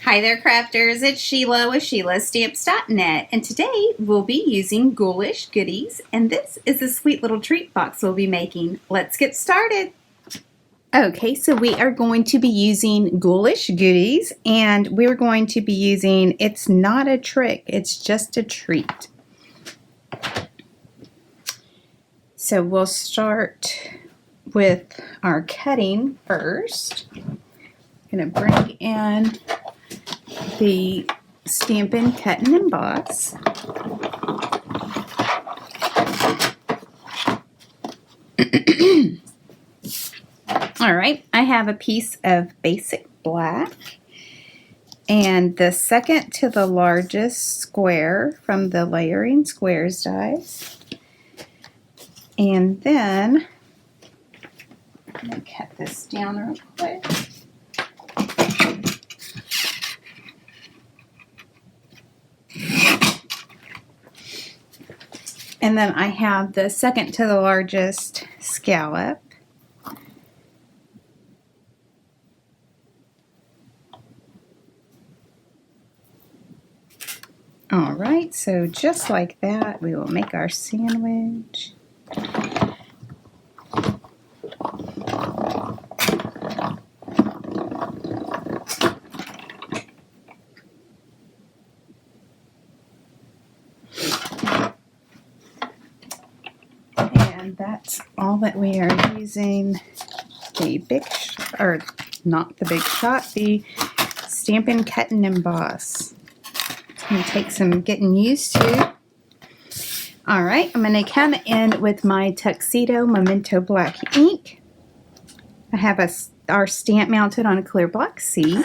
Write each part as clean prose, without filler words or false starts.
Hi there, crafters. It's Sheila with SheilaStamps.net, and today we'll be using Ghoulish Goodies, and this is a sweet little treat box we'll be making. Let's get started. Okay, so we are going to be using Ghoulish Goodies, and we're going to be using, it's not a trick, it's just a treat. So we'll start with our cutting first. I'm going to bring in the Stampin' Cut and Emboss. Alright, I have a piece of basic black and the second to the largest square from the Layering Squares dies. And then, I'm going to cut this down real quick. And then I have the second to the largest scallop. Alright, so just like that, we will make our sandwich. And that's all that we are using the big, or not the Big Shot, the Stampin' Cut and Emboss. It's going to take some getting used to. Alright, I'm going to come in with my TUXEDO Memento Black ink. I have our stamp mounted on a clear block C.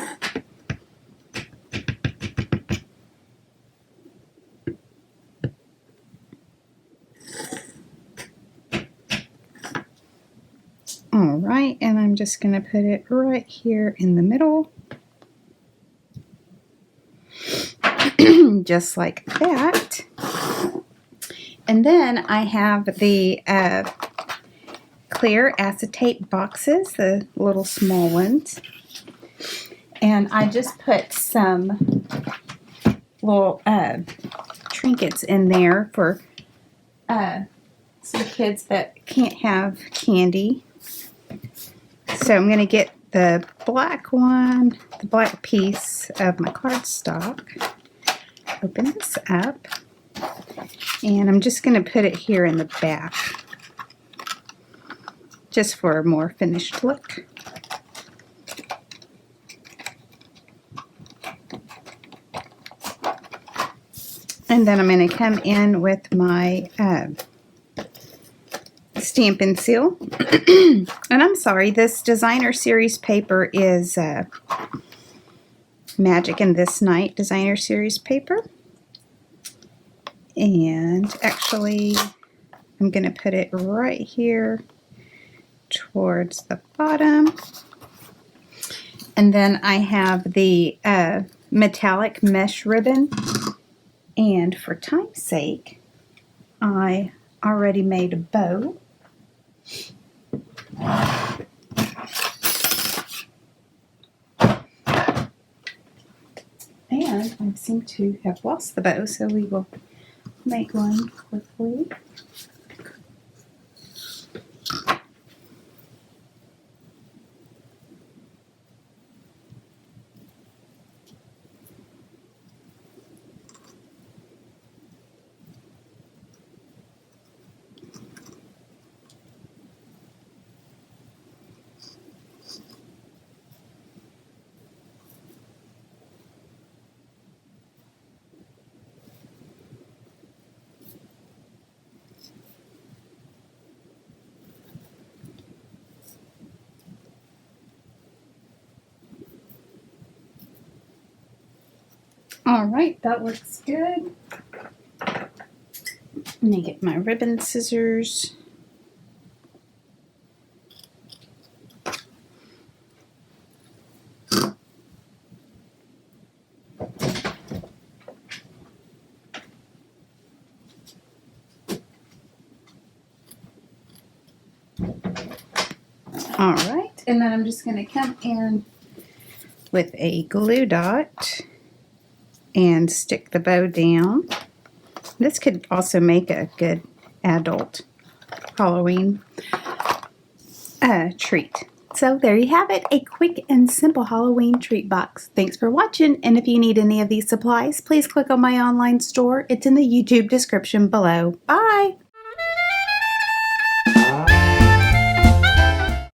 Alright, and I'm just going to put it right here in the middle. Just like that. And then I have the clear acetate boxes, the little small ones. And I just put some little trinkets in there for some kids that can't have candy. So I'm going to get the black one, the black piece of my cardstock. Open this up. And I'm just going to put it here in the back. Just for a more finished look. And then I'm going to come in with my Stampin' Seal. And I'm sorry, this Designer Series paper is Magic in This Night Designer Series paper. And actually, I'm going to put it right here towards the bottom. And then I have the metallic mesh ribbon. And for time's sake, I already made a bow. And I seem to have lost the bow, so we will make one quickly. Alright, that looks good. Let me get my ribbon scissors. Alright, and then I'm just going to come in with a glue dot and stick the bow down. This could also make a good adult Halloween treat. So there you have it, a quick and simple Halloween treat box. Thanks for watching, and if you need any of these supplies, please click on my online store. It's in the YouTube description below. Bye!